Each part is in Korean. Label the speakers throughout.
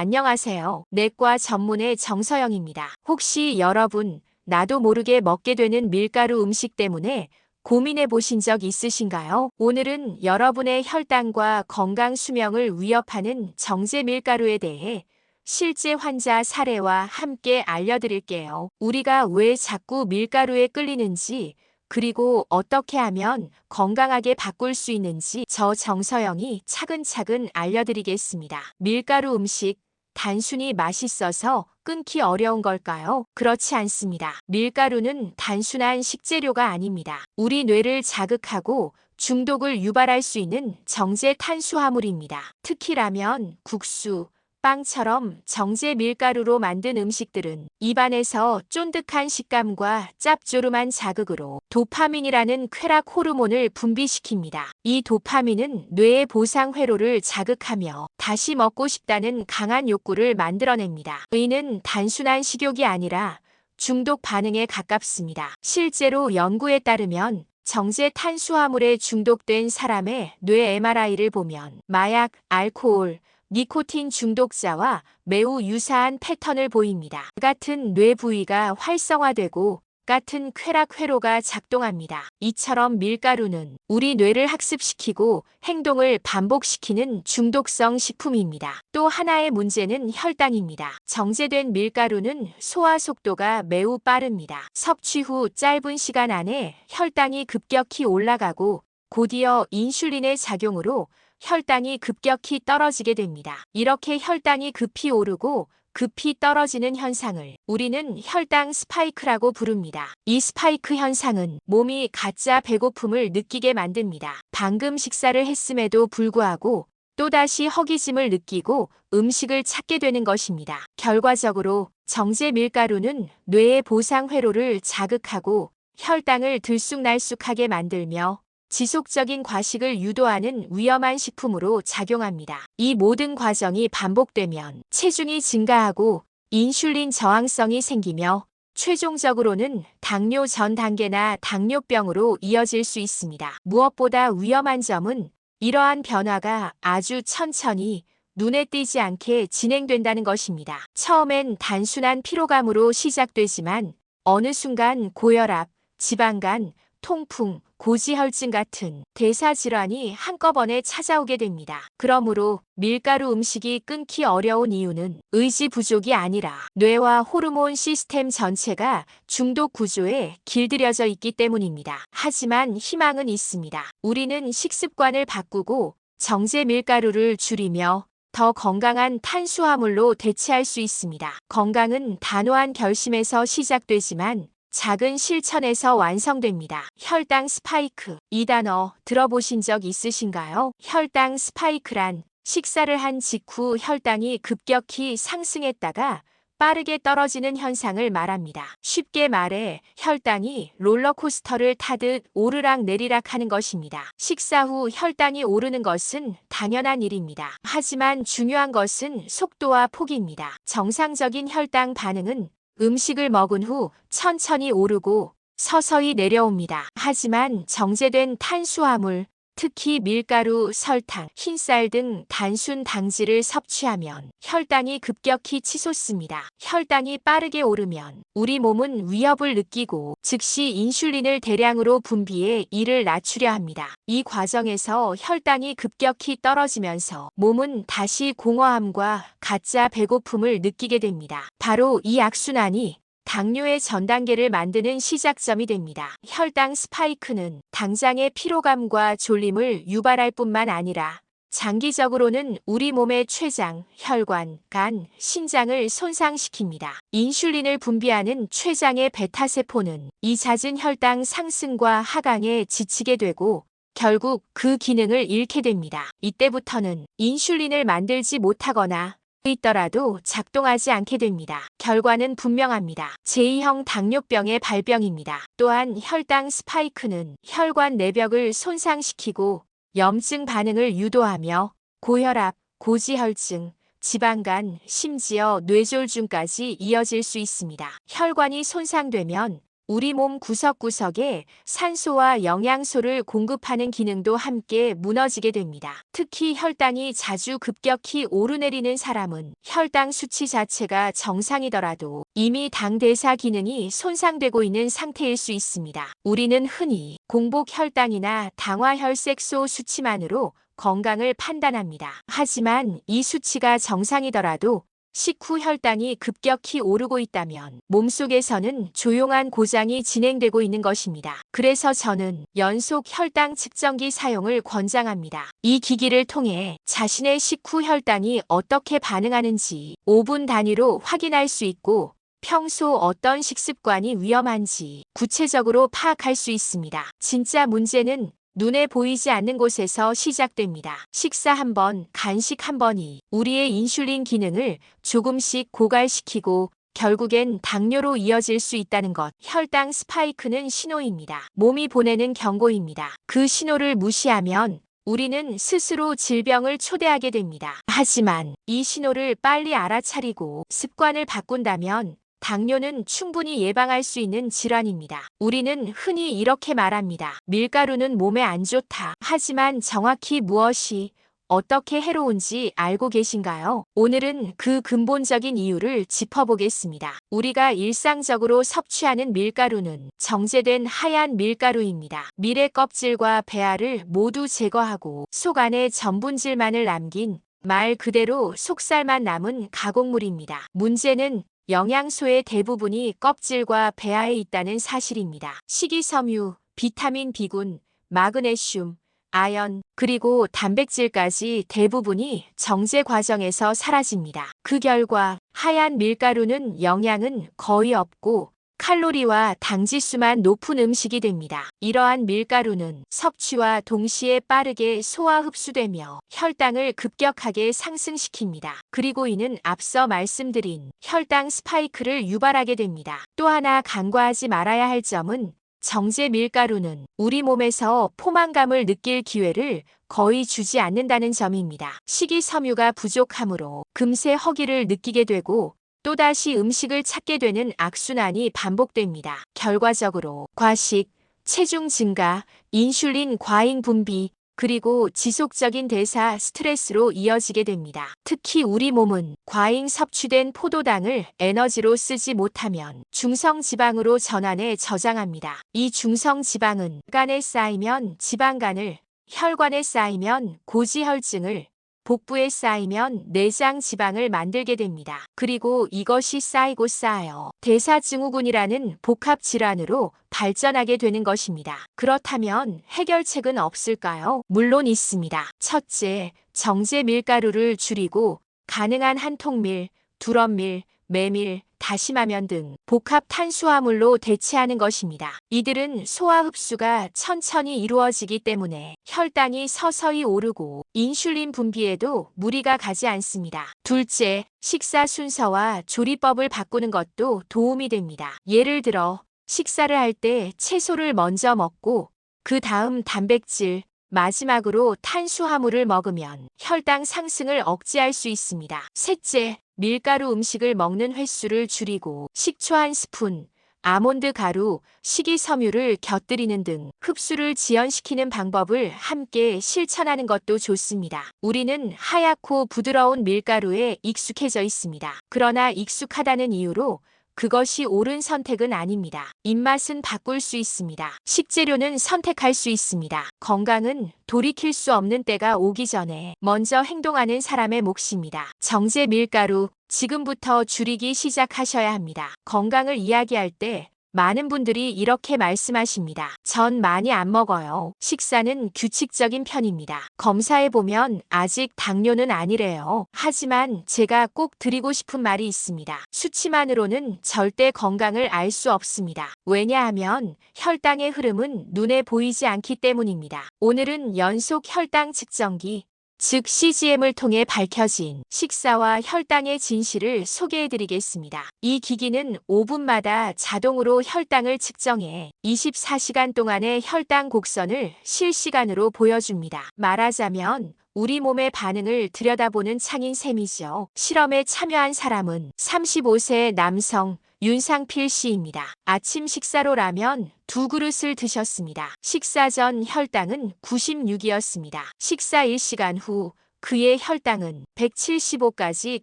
Speaker 1: 안녕하세요. 내과 전문의 정서영입니다. 혹시 여러분, 나도 모르게 먹게 되는 밀가루 음식 때문에 고민해 보신 적 있으신가요? 오늘은 여러분의 혈당과 건강 수명을 위협하는 정제 밀가루에 대해 실제 환자 사례와 함께 알려드릴게요. 우리가 왜 자꾸 밀가루에 끌리는지, 그리고 어떻게 하면 건강하게 바꿀 수 있는지 저 정서영이 차근차근 알려드리겠습니다. 밀가루 음식, 단순히 맛있어서 끊기 어려운 걸까요? 그렇지 않습니다. 밀가루는 단순한 식재료가 아닙니다. 우리 뇌를 자극하고 중독을 유발할 수 있는 정제 탄수화물입니다. 특히 라면, 국수, 빵처럼 정제 밀가루로 만든 음식들은 입안에서 쫀득한 식감과 짭조름한 자극으로 도파민이라는 쾌락 호르몬을 분비시킵니다. 이 도파민은 뇌의 보상 회로를 자극하며 다시 먹고 싶다는 강한 욕구를 만들어냅니다. 이는 단순한 식욕이 아니라 중독 반응에 가깝습니다. 실제로 연구에 따르면 정제 탄수화물에 중독된 사람의 뇌 MRI를 보면 마약, 알코올, 니코틴 중독자와 매우 유사한 패턴을 보입니다. 같은 뇌 부위가 활성화되고 같은 쾌락 회로가 작동합니다. 이처럼 밀가루는 우리 뇌를 학습시키고 행동을 반복시키는 중독성 식품입니다. 또 하나의 문제는 혈당입니다. 정제된 밀가루는 소화 속도가 매우 빠릅니다. 섭취 후 짧은 시간 안에 혈당이 급격히 올라가고 곧이어 인슐린의 작용으로 혈당이 급격히 떨어지게 됩니다. 이렇게 혈당이 급히 오르고 급히 떨어지는 현상을 우리는 혈당 스파이크라고 부릅니다. 이 스파이크 현상은 몸이 가짜 배고픔을 느끼게 만듭니다. 방금 식사를 했음에도 불구하고 또다시 허기짐을 느끼고 음식을 찾게 되는 것입니다. 결과적으로 정제 밀가루는 뇌의 보상 회로를 자극하고 혈당을 들쑥날쑥하게 만들며 지속적인 과식을 유도하는 위험한 식품으로 작용합니다. 이 모든 과정이 반복되면 체중이 증가하고 인슐린 저항성이 생기며 최종적으로는 당뇨 전 단계나 당뇨병으로 이어질 수 있습니다. 무엇보다 위험한 점은 이러한 변화가 아주 천천히 눈에 띄지 않게 진행된다는 것입니다. 처음엔 단순한 피로감으로 시작되지만 어느 순간 고혈압, 지방간, 통풍, 고지혈증 같은 대사질환이 한꺼번에 찾아오게 됩니다. 그러므로 밀가루 음식이 끊기 어려운 이유는 의지 부족이 아니라 뇌와 호르몬 시스템 전체가 중독 구조에 길들여져 있기 때문입니다. 하지만 희망은 있습니다. 우리는 식습관을 바꾸고 정제 밀가루를 줄이며 더 건강한 탄수화물로 대체할 수 있습니다. 건강은 단호한 결심에서 시작되지만 작은 실천에서 완성됩니다. 혈당 스파이크. 이 단어 들어보신 적 있으신가요? 혈당 스파이크란 식사를 한 직후 혈당이 급격히 상승했다가 빠르게 떨어지는 현상을 말합니다. 쉽게 말해 혈당이 롤러코스터를 타듯 오르락 내리락 하는 것입니다. 식사 후 혈당이 오르는 것은 당연한 일입니다. 하지만 중요한 것은 속도와 폭입니다. 정상적인 혈당 반응은 음식을 먹은 후 천천히 오르고 서서히 내려옵니다. 하지만 정제된 탄수화물, 특히 밀가루, 설탕, 흰쌀 등 단순 당질을 섭취하면 혈당이 급격히 치솟습니다. 혈당이 빠르게 오르면 우리 몸은 위협을 느끼고 즉시 인슐린을 대량으로 분비해 이를 낮추려 합니다. 이 과정에서 혈당이 급격히 떨어지면서 몸은 다시 공허함과 가짜 배고픔을 느끼게 됩니다. 바로 이 악순환이 당뇨의 전 단계를 만드는 시작점이 됩니다. 혈당 스파이크는 당장의 피로감과 졸림을 유발할 뿐만 아니라 장기적으로는 우리 몸의 췌장, 혈관, 간, 신장을 손상시킵니다. 인슐린을 분비하는 췌장의 베타세포는 이 잦은 혈당 상승과 하강에 지치게 되고 결국 그 기능을 잃게 됩니다. 이때부터는 인슐린을 만들지 못하거나 있더라도 작동하지 않게 됩니다. 결과는 분명합니다. 제2형 당뇨병의 발병입니다. 또한 혈당 스파이크는 혈관 내벽을 손상시키고 염증 반응을 유도하며 고혈압, 고지혈증, 지방간, 심지어 뇌졸중까지 이어질 수 있습니다. 혈관이 손상되면 우리 몸 구석구석에 산소와 영양소를 공급하는 기능도 함께 무너지게 됩니다. 특히 혈당이 자주 급격히 오르내리는 사람은 혈당 수치 자체가 정상이더라도 이미 당 대사 기능이 손상되고 있는 상태일 수 있습니다. 우리는 흔히 공복 혈당이나 당화혈색소 수치만으로 건강을 판단합니다. 하지만 이 수치가 정상이더라도 식후 혈당이 급격히 오르고 있다면 몸속에서는 조용한 고장이 진행되고 있는 것입니다. 그래서 저는 연속 혈당 측정기 사용을 권장합니다. 이 기기를 통해 자신의 식후 혈당이 어떻게 반응하는지 5분 단위로 확인할 수 있고 평소 어떤 식습관이 위험한지 구체적으로 파악할 수 있습니다. 진짜 문제는 눈에 보이지 않는 곳에서 시작됩니다. 식사 한 번, 간식 한 번이 우리의 인슐린 기능을 조금씩 고갈시키고 결국엔 당뇨로 이어질 수 있다는 것. 혈당 스파이크는 신호입니다. 몸이 보내는 경고입니다. 그 신호를 무시하면 우리는 스스로 질병을 초대하게 됩니다. 하지만 이 신호를 빨리 알아차리고 습관을 바꾼다면 당뇨는 충분히 예방할 수 있는 질환입니다. 우리는 흔히 이렇게 말합니다. 밀가루는 몸에 안 좋다. 하지만 정확히 무엇이 어떻게 해로운지 알고 계신가요? 오늘은 그 근본적인 이유를 짚어보겠습니다. 우리가 일상적으로 섭취하는 밀가루는 정제된 하얀 밀가루입니다. 밀의 껍질과 배알을 모두 제거하고 속 안에 전분질만을 남긴 말 그대로 속살만 남은 가공물입니다. 문제는 영양소의 대부분이 껍질과 배아에 있다는 사실입니다. 식이섬유, 비타민 B군, 마그네슘, 아연, 그리고 단백질까지 대부분이 정제 과정에서 사라집니다. 그 결과 하얀 밀가루는 영양은 거의 없고 칼로리와 당지수만 높은 음식이 됩니다. 이러한 밀가루는 섭취와 동시에 빠르게 소화 흡수되며 혈당을 급격하게 상승시킵니다. 그리고 이는 앞서 말씀드린 혈당 스파이크를 유발하게 됩니다. 또 하나 간과하지 말아야 할 점은 정제 밀가루는 우리 몸에서 포만감을 느낄 기회를 거의 주지 않는다는 점입니다. 식이섬유가 부족하므로 금세 허기를 느끼게 되고 또다시 음식을 찾게 되는 악순환이 반복됩니다. 결과적으로 과식, 체중 증가, 인슐린 과잉 분비, 그리고 지속적인 대사 스트레스로 이어지게 됩니다. 특히 우리 몸은 과잉 섭취된 포도당을 에너지로 쓰지 못하면 중성지방으로 전환해 저장합니다. 이 중성지방은 肝에 쌓이면 지방간을, 혈관에 쌓이면 고지혈증을, 복부에 쌓이면 내장 지방을 만들게 됩니다. 그리고 이것이 쌓이고 쌓여 대사증후군이라는 복합 질환으로 발전하게 되는 것입니다. 그렇다면 해결책은 없을까요? 물론 있습니다. 첫째, 정제 밀가루를 줄이고 가능한 한 통밀, 두럼밀, 메밀, 다시마면 등 복합 탄수화물로 대체하는 것입니다. 이들은 소화 흡수가 천천히 이루어지기 때문에 혈당이 서서히 오르고 인슐린 분비에도 무리가 가지 않습니다. 둘째, 식사 순서와 조리법을 바꾸는 것도 도움이 됩니다. 예를 들어 식사를 할 때 채소를 먼저 먹고 그 다음 단백질, 마지막으로 탄수화물을 먹으면 혈당 상승을 억제할 수 있습니다. 셋째, 밀가루 음식을 먹는 횟수를 줄이고 식초 한 스푼, 아몬드 가루, 식이섬유를 곁들이는 등 흡수를 지연시키는 방법을 함께 실천하는 것도 좋습니다. 우리는 하얗고 부드러운 밀가루에 익숙해져 있습니다. 그러나 익숙하다는 이유로 그것이 옳은 선택은 아닙니다. 입맛은 바꿀 수 있습니다. 식재료는 선택할 수 있습니다. 건강은 돌이킬 수 없는 때가 오기 전에 먼저 행동하는 사람의 몫입니다. 정제 밀가루, 지금부터 줄이기 시작하셔야 합니다. 건강을 이야기할 때 많은 분들이 이렇게 말씀하십니다. 전 많이 안 먹어요. 식사는 규칙적인 편입니다. 검사해보면 아직 당뇨는 아니래요. 하지만 제가 꼭 드리고 싶은 말이 있습니다. 수치만으로는 절대 건강을 알 수 없습니다. 왜냐하면 혈당의 흐름은 눈에 보이지 않기 때문입니다. 오늘은 연속 혈당 측정기, 즉 CGM을 통해 밝혀진 식사와 혈당의 진실을 소개해드리겠습니다. 이 기기는 5분마다 자동으로 혈당을 측정해 24시간 동안의 혈당 곡선을 실시간으로 보여줍니다. 말하자면 우리 몸의 반응을 들여다보는 창인 셈이죠. 실험에 참여한 사람은 35세 남성, 윤상필 씨입니다. 아침 식사로 라면 2그릇을 드셨습니다. 식사 전 혈당은 96이었습니다. 식사 1시간 후 그의 혈당은 175까지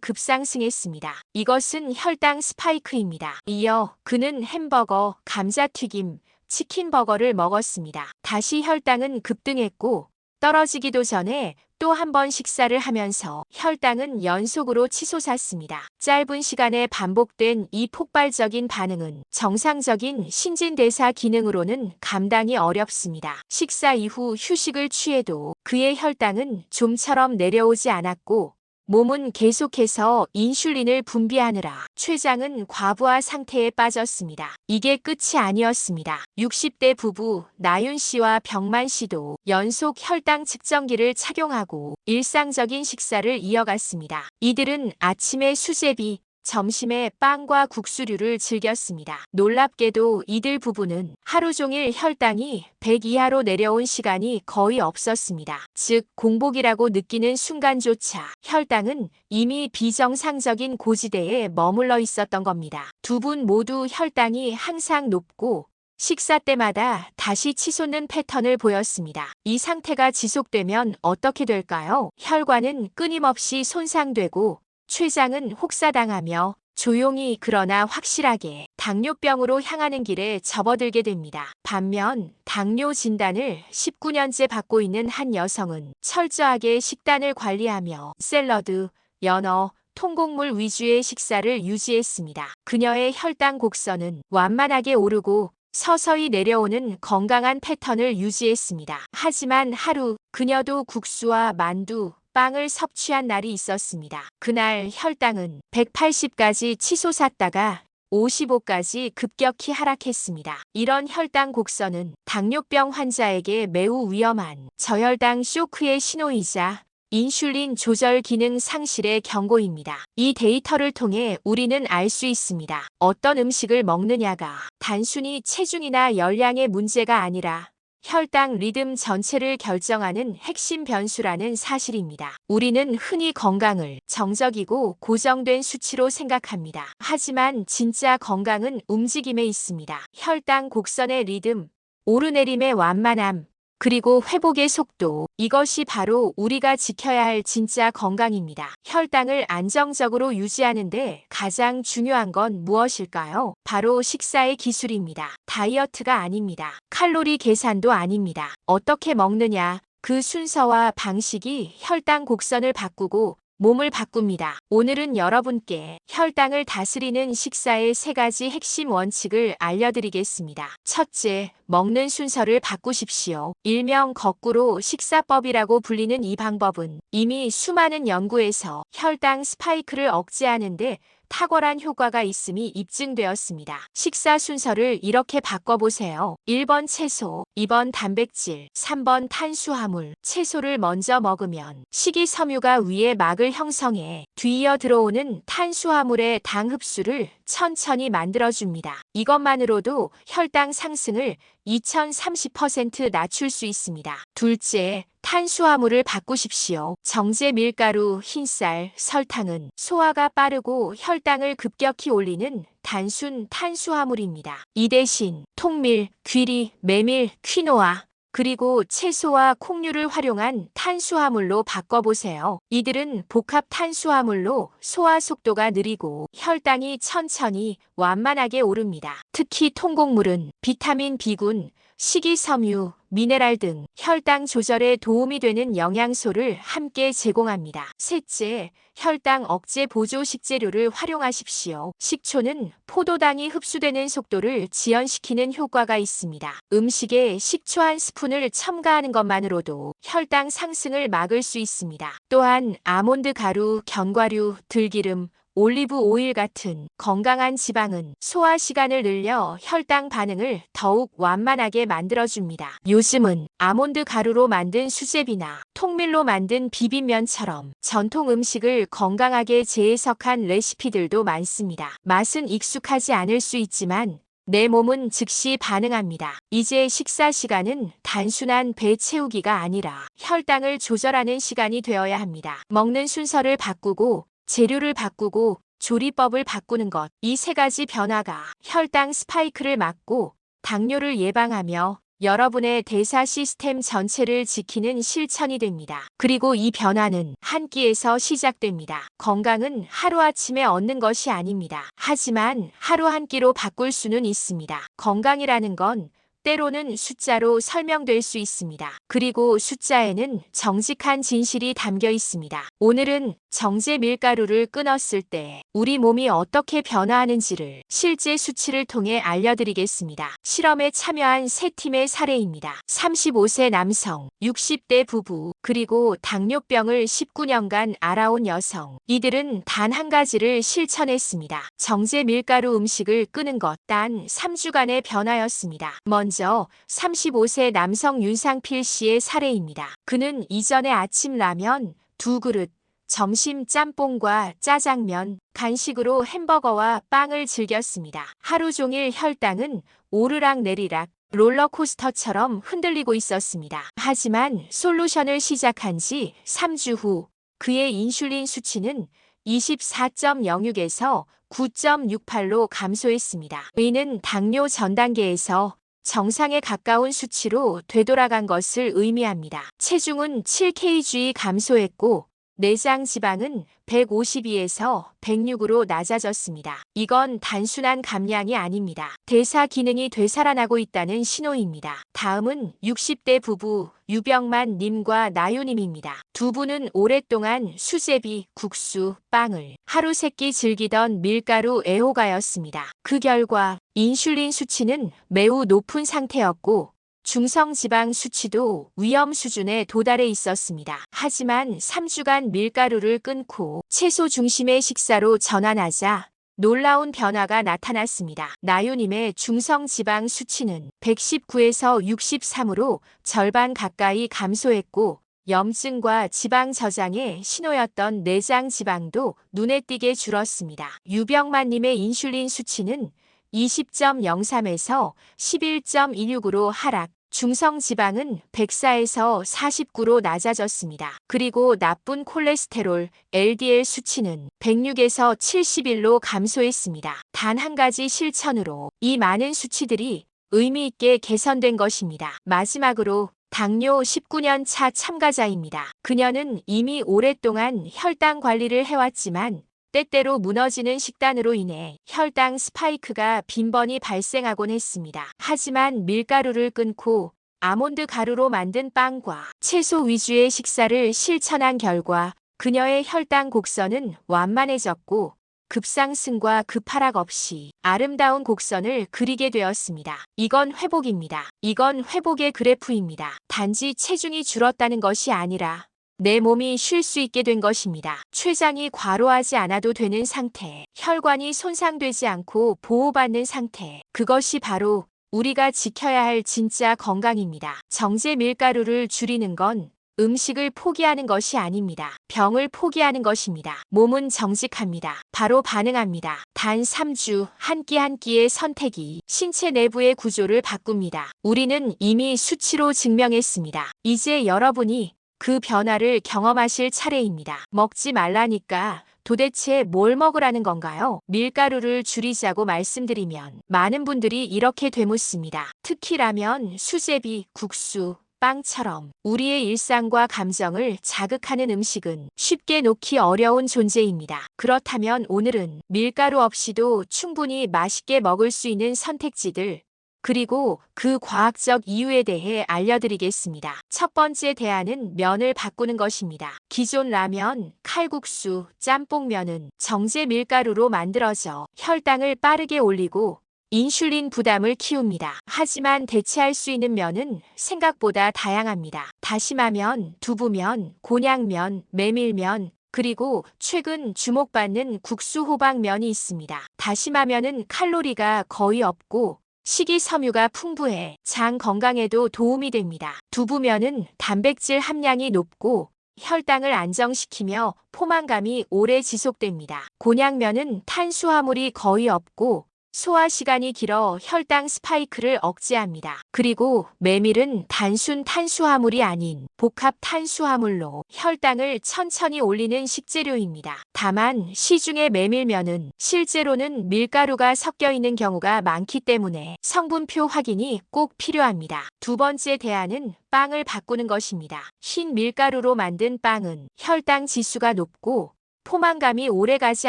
Speaker 1: 급상승했습니다. 이것은 혈당 스파이크입니다. 이어 그는 햄버거, 감자튀김, 치킨버거를 먹었습니다. 다시 혈당은 급등했고 떨어지기도 전에 또 한 번 식사를 하면서 혈당은 연속으로 치솟았습니다. 짧은 시간에 반복된 이 폭발적인 반응은 정상적인 신진대사 기능으로는 감당이 어렵습니다. 식사 이후 휴식을 취해도 그의 혈당은 좀처럼 내려오지 않았고 몸은 계속해서 인슐린을 분비하느라 췌장은 과부하 상태에 빠졌습니다. 이게 끝이 아니었습니다. 60대 부부 나윤 씨와 병만 씨도 연속 혈당 측정기를 착용하고 일상적인 식사를 이어갔습니다. 이들은 아침에 수제비, 점심에 빵과 국수류를 즐겼습니다. 놀랍게도 이들 부부는 하루 종일 혈당이 100 이하로 내려온 시간이 거의 없었습니다. 즉 공복이라고 느끼는 순간조차 혈당은 이미 비정상적인 고지대에 머물러 있었던 겁니다. 두 분 모두 혈당이 항상 높고 식사 때마다 다시 치솟는 패턴을 보였습니다. 이 상태가 지속되면 어떻게 될까요? 혈관은 끊임없이 손상되고 췌장은 혹사당하며 조용히 그러나 확실하게 당뇨병으로 향하는 길에 접어들게 됩니다. 반면 당뇨 진단을 19년째 받고 있는 한 여성은 철저하게 식단을 관리하며 샐러드, 연어, 통곡물 위주의 식사를 유지했습니다. 그녀의 혈당 곡선은 완만하게 오르고 서서히 내려오는 건강한 패턴을 유지했습니다. 하지만 하루 그녀도 국수와 만두, 빵을 섭취한 날이 있었습니다. 그날 혈당은 180까지 치솟았다가 55까지 급격히 하락했습니다. 이런 혈당 곡선은 당뇨병 환자에게 매우 위험한 저혈당 쇼크의 신호이자 인슐린 조절 기능 상실의 경고입니다. 이 데이터를 통해 우리는 알 수 있습니다. 어떤 음식을 먹느냐가 단순히 체중이나 열량의 문제가 아니라 혈당 리듬 전체를 결정하는 핵심 변수라는 사실입니다. 우리는 흔히 건강을 정적이고 고정된 수치로 생각합니다. 하지만 진짜 건강은 움직임에 있습니다. 혈당 곡선의 리듬, 오르내림의 완만함, 그리고 회복의 속도, 이것이 바로 우리가 지켜야 할 진짜 건강입니다. 혈당을 안정적으로 유지하는데 가장 중요한 건 무엇일까요? 바로 식사의 기술입니다. 다이어트가 아닙니다. 칼로리 계산도 아닙니다. 어떻게 먹느냐, 그 순서와 방식이 혈당 곡선을 바꾸고 몸을 바꿉니다. 오늘은 여러분께 혈당을 다스리는 식사의 3가지 핵심 원칙을 알려드리겠습니다. 첫째, 먹는 순서를 바꾸십시오. 일명 거꾸로 식사법이라고 불리는 이 방법은 이미 수많은 연구에서 혈당 스파이크를 억제하는데 탁월한 효과가 있음이 입증되었습니다. 식사 순서를 이렇게 바꿔보세요. 1번 채소, 2번 단백질, 3번 탄수화물. 채소를 먼저 먹으면 식이섬유가 위에 막을 형성해 뒤이어 들어오는 탄수화물의 당 흡수를 천천히 만들어줍니다. 이것만으로도 혈당 상승을 2030% 낮출 수 있습니다. 둘째, 탄수화물을 바꾸십시오. 정제 밀가루, 흰쌀, 설탕은 소화가 빠르고 혈당을 급격히 올리는 단순 탄수화물입니다. 이 대신 통밀, 귀리, 메밀, 퀴노아, 그리고 채소와 콩류를 활용한 탄수화물로 바꿔보세요. 이들은 복합 탄수화물로 소화 속도가 느리고 혈당이 천천히 완만하게 오릅니다. 특히 통곡물은 비타민 B군, 식이섬유, 미네랄 등 혈당 조절에 도움이 되는 영양소를 함께 제공합니다. 셋째, 혈당 억제 보조 식재료를 활용하십시오. 식초는 포도당이 흡수되는 속도를 지연시키는 효과가 있습니다. 음식에 식초 한 스푼을 첨가하는 것만으로도 혈당 상승을 막을 수 있습니다. 또한 아몬드 가루, 견과류, 들기름, 올리브 오일 같은 건강한 지방은 소화 시간을 늘려 혈당 반응을 더욱 완만하게 만들어줍니다. 요즘은 아몬드 가루로 만든 수제비나 통밀로 만든 비빔면처럼 전통 음식을 건강하게 재해석한 레시피들도 많습니다. 맛은 익숙하지 않을 수 있지만 내 몸은 즉시 반응합니다. 이제 식사 시간은 단순한 배 채우기가 아니라 혈당을 조절하는 시간이 되어야 합니다. 먹는 순서를 바꾸고 재료를 바꾸고 조리법을 바꾸는 것. 이 세 가지 변화가 혈당 스파이크를 막고 당뇨를 예방하며 여러분의 대사 시스템 전체를 지키는 실천이 됩니다. 그리고 이 변화는 한 끼에서 시작됩니다. 건강은 하루아침에 얻는 것이 아닙니다. 하지만 하루 한 끼로 바꿀 수는 있습니다. 건강이라는 건 때로는 숫자로 설명될 수 있습니다. 그리고 숫자에는 정직한 진실이 담겨 있습니다. 오늘은 정제 밀가루를 끊었을 때 우리 몸이 어떻게 변화하는지를 실제 수치를 통해 알려드리겠습니다. 실험에 참여한 세 팀의 사례입니다. 35세 남성, 60대 부부, 그리고 당뇨병을 19년간 알아온 여성. 이들은 단 한 가지를 실천했습니다. 정제 밀가루 음식을 끊은 것. 단 3주간의 변화였습니다. 먼저 35세 남성 윤상필 씨의 사례입니다. 그는 이전에 아침 라면 2그릇, 점심 짬뽕과 짜장면, 간식으로 햄버거와 빵을 즐겼습니다. 하루 종일 혈당은 오르락 내리락 롤러코스터처럼 흔들리고 있었습니다. 하지만 솔루션을 시작한 지 3주 후 그의 인슐린 수치는 24.06에서 9.68로 감소했습니다. 이는 당뇨 전 단계에서 정상에 가까운 수치로 되돌아간 것을 의미합니다. 체중은 7kg 감소했고 내장 지방은 152에서 106으로 낮아졌습니다. 이건 단순한 감량이 아닙니다. 대사 기능이 되살아나고 있다는 신호입니다. 다음은 60대 부부 유병만 님과 나유 님입니다. 두 분은 오랫동안 수제비, 국수, 빵을 하루 3끼 즐기던 밀가루 애호가였습니다. 그 결과 인슐린 수치는 매우 높은 상태였고 중성지방 수치도 위험 수준에 도달해 있었습니다. 하지만 3주간 밀가루를 끊고 채소 중심의 식사로 전환하자 놀라운 변화가 나타났습니다. 나유님의 중성지방 수치는 119에서 63으로 절반 가까이 감소했고 염증과 지방 저장의 신호였던 내장 지방도 눈에 띄게 줄었습니다. 유병만님의 인슐린 수치는 20.03에서 11.26으로 하락, 중성 지방은 104에서 49로 낮아졌습니다. 그리고 나쁜 콜레스테롤, LDL 수치는 106에서 71로 감소했습니다. 단 한 가지 실천으로 이 많은 수치들이 의미 있게 개선된 것입니다. 마지막으로 당뇨 19년 차 참가자입니다. 그녀는 이미 오랫동안 혈당 관리를 해왔지만 때때로 무너지는 식단으로 인해 혈당 스파이크가 빈번히 발생하곤 했습니다. 하지만 밀가루를 끊고 아몬드 가루로 만든 빵과 채소 위주의 식사를 실천한 결과 그녀의 혈당 곡선은 완만해졌고 급상승과 급하락 없이 아름다운 곡선을 그리게 되었습니다. 이건 회복입니다. 이건 회복의 그래프입니다. 단지 체중이 줄었다는 것이 아니라 내 몸이 쉴 수 있게 된 것입니다. 췌장이 과로하지 않아도 되는 상태, 혈관이 손상되지 않고 보호받는 상태, 그것이 바로 우리가 지켜야 할 진짜 건강입니다. 정제 밀가루를 줄이는 건 음식을 포기하는 것이 아닙니다. 병을 포기하는 것입니다. 몸은 정직합니다. 바로 반응합니다. 단 3주 한 끼 한 끼의 선택이 신체 내부의 구조를 바꿉니다. 우리는 이미 수치로 증명했습니다. 이제 여러분이 그 변화를 경험하실 차례입니다. 먹지 말라니까 도대체 뭘 먹으라는 건가요? 밀가루를 줄이자고 말씀드리면 많은 분들이 이렇게 되묻습니다. 특히 라면, 수제비, 국수, 빵처럼 우리의 일상과 감정을 자극하는 음식은 쉽게 놓기 어려운 존재입니다. 그렇다면 오늘은 밀가루 없이도 충분히 맛있게 먹을 수 있는 선택지들, 그리고 그 과학적 이유에 대해 알려드리겠습니다. 첫 번째 대안은 면을 바꾸는 것입니다. 기존 라면, 칼국수, 짬뽕면은 정제 밀가루로 만들어져 혈당을 빠르게 올리고 인슐린 부담을 키웁니다. 하지만 대체할 수 있는 면은 생각보다 다양합니다. 다시마면, 두부면, 곤약면, 메밀면, 그리고 최근 주목받는 국수호박면이 있습니다. 다시마면은 칼로리가 거의 없고 식이섬유가 풍부해 장 건강에도 도움이 됩니다. 두부면은 단백질 함량이 높고 혈당을 안정시키며 포만감이 오래 지속됩니다. 곤약면은 탄수화물이 거의 없고 소화 시간이 길어 혈당 스파이크를 억제합니다. 그리고 메밀은 단순 탄수화물이 아닌 복합 탄수화물로 혈당을 천천히 올리는 식재료입니다. 다만 시중의 메밀면은 실제로는 밀가루가 섞여 있는 경우가 많기 때문에 성분표 확인이 꼭 필요합니다. 두 번째 대안은 빵을 바꾸는 것입니다. 흰 밀가루로 만든 빵은 혈당 지수가 높고 포만감이 오래가지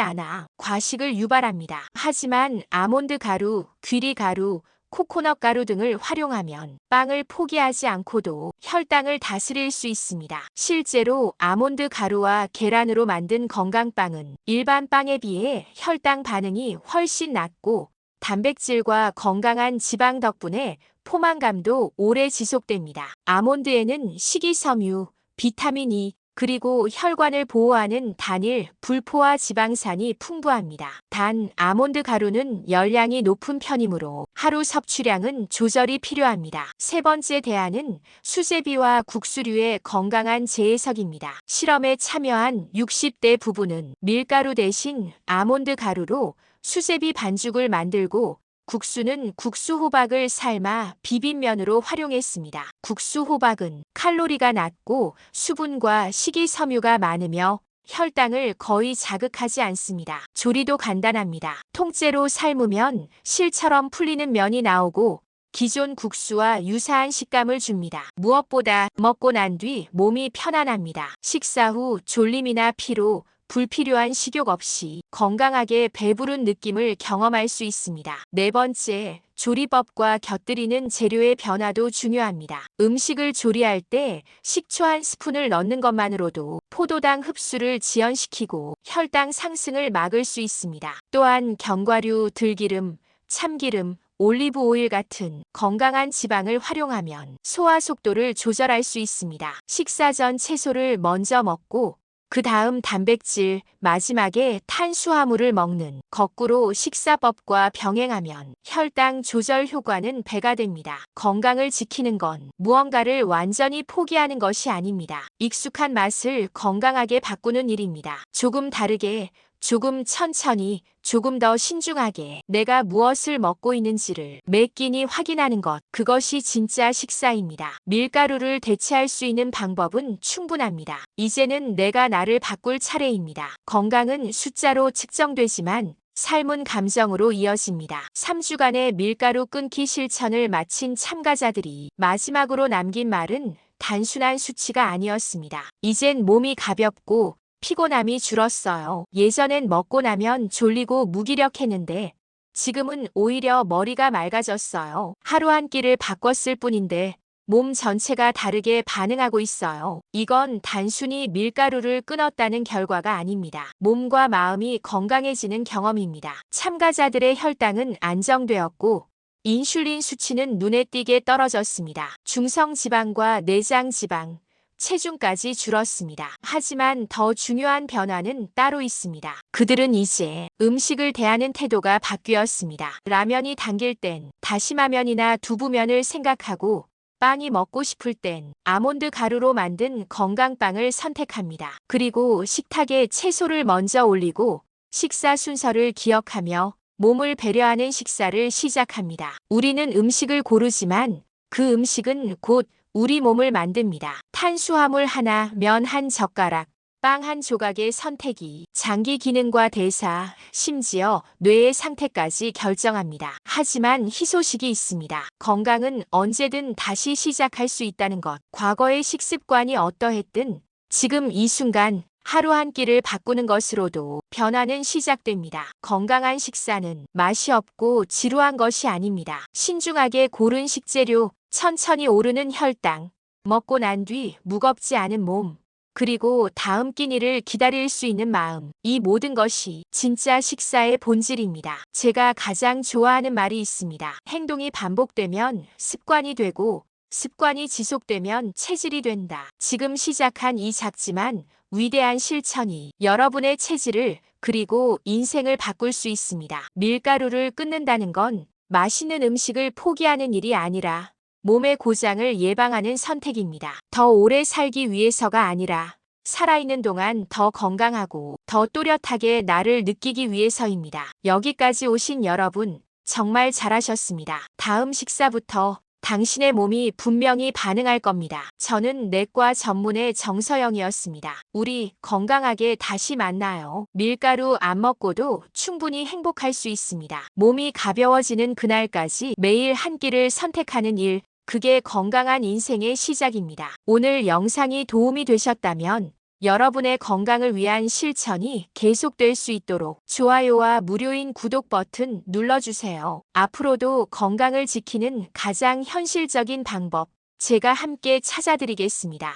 Speaker 1: 않아 과식을 유발합니다. 하지만 아몬드 가루, 귀리 가루, 코코넛 가루 등을 활용하면 빵을 포기하지 않고도 혈당을 다스릴 수 있습니다. 실제로 아몬드 가루와 계란으로 만든 건강빵은 일반 빵에 비해 혈당 반응이 훨씬 낮고 단백질과 건강한 지방 덕분에 포만감도 오래 지속됩니다. 아몬드에는 식이섬유, 비타민 E, 그리고 혈관을 보호하는 단일, 불포화 지방산이 풍부합니다. 단, 아몬드 가루는 열량이 높은 편이므로 하루 섭취량은 조절이 필요합니다. 세 번째 대안은 수제비와 국수류의 건강한 재해석입니다. 실험에 참여한 60대 부부는 밀가루 대신 아몬드 가루로 수제비 반죽을 만들고 국수는 국수호박을 삶아 비빔면으로 활용했습니다. 국수호박은 칼로리가 낮고 수분과 식이섬유가 많으며 혈당을 거의 자극하지 않습니다. 조리도 간단합니다. 통째로 삶으면 실처럼 풀리는 면이 나오고 기존 국수와 유사한 식감을 줍니다. 무엇보다 먹고 난 뒤 몸이 편안합니다. 식사 후 졸림이나 피로, 불필요한 식욕 없이 건강하게 배부른 느낌을 경험할 수 있습니다. 네 번째, 조리법과 곁들이는 재료의 변화도 중요합니다. 음식을 조리할 때 식초 한 스푼을 넣는 것만으로도 포도당 흡수를 지연시키고 혈당 상승을 막을 수 있습니다. 또한 견과류, 들기름, 참기름, 올리브 오일 같은 건강한 지방을 활용하면 소화 속도를 조절할 수 있습니다. 식사 전 채소를 먼저 먹고 그 다음 단백질, 마지막에 탄수화물을 먹는 거꾸로 식사법과 병행하면 혈당 조절 효과는 배가 됩니다. 건강을 지키는 건 무언가를 완전히 포기하는 것이 아닙니다. 익숙한 맛을 건강하게 바꾸는 일입니다. 조금 다르게, 조금 천천히, 조금 더 신중하게 내가 무엇을 먹고 있는지를 매 끼니 확인하는 것, 그것이 진짜 식사입니다. 밀가루를 대체할 수 있는 방법은 충분합니다. 이제는 내가 나를 바꿀 차례입니다. 건강은 숫자로 측정되지만 삶은 감정으로 이어집니다. 3주간의 밀가루 끊기 실천을 마친 참가자들이 마지막으로 남긴 말은 단순한 수치가 아니었습니다. 이젠 몸이 가볍고 피곤함이 줄었어요. 예전엔 먹고 나면 졸리고 무기력했는데 지금은 오히려 머리가 맑아졌어요. 하루 한 끼를 바꿨을 뿐인데 몸 전체가 다르게 반응하고 있어요. 이건 단순히 밀가루를 끊었다는 결과가 아닙니다. 몸과 마음이 건강해지는 경험입니다. 참가자들의 혈당은 안정되었고 인슐린 수치는 눈에 띄게 떨어졌습니다. 중성지방과 내장지방, 체중까지 줄었습니다. 하지만 더 중요한 변화는 따로 있습니다. 그들은 이제 음식을 대하는 태도가 바뀌었습니다. 라면이 당길 땐 다시마면이나 두부면을 생각하고 빵이 먹고 싶을 땐 아몬드 가루로 만든 건강빵을 선택합니다. 그리고 식탁에 채소를 먼저 올리고 식사 순서를 기억하며 몸을 배려하는 식사를 시작합니다. 우리는 음식을 고르지만 그 음식은 곧 우리 몸을 만듭니다. 탄수화물 하나, 면 한 젓가락, 빵 한 조각의 선택이 장기 기능과 대사, 심지어 뇌의 상태까지 결정합니다. 하지만 희소식이 있습니다. 건강은 언제든 다시 시작할 수 있다는 것. 과거의 식습관이 어떠했든 지금 이 순간 하루 한 끼를 바꾸는 것으로도 변화는 시작됩니다. 건강한 식사는 맛이 없고 지루한 것이 아닙니다. 신중하게 고른 식재료, 천천히 오르는 혈당, 먹고 난 뒤 무겁지 않은 몸, 그리고 다음 끼니를 기다릴 수 있는 마음, 이 모든 것이 진짜 식사의 본질입니다. 제가 가장 좋아하는 말이 있습니다. 행동이 반복되면 습관이 되고 습관이 지속되면 체질이 된다. 지금 시작한 이 작지만 위대한 실천이 여러분의 체질을 그리고 인생을 바꿀 수 있습니다. 밀가루를 끊는다는 건 맛있는 음식을 포기하는 일이 아니라 몸의 고장을 예방하는 선택입니다. 더 오래 살기 위해서가 아니라 살아있는 동안 더 건강하고 더 또렷하게 나를 느끼기 위해서입니다. 여기까지 오신 여러분, 정말 잘하셨습니다. 다음 식사부터 당신의 몸이 분명히 반응할 겁니다. 저는 내과 전문의 정서영이었습니다. 우리 건강하게 다시 만나요. 밀가루 안 먹고도 충분히 행복할 수 있습니다. 몸이 가벼워지는 그날까지 매일 한 끼를 선택하는 일, 그게 건강한 인생의 시작입니다. 오늘 영상이 도움이 되셨다면 여러분의 건강을 위한 실천이 계속될 수 있도록 좋아요와 무료인 구독 버튼 눌러주세요. 앞으로도 건강을 지키는 가장 현실적인 방법, 제가 함께 찾아드리겠습니다.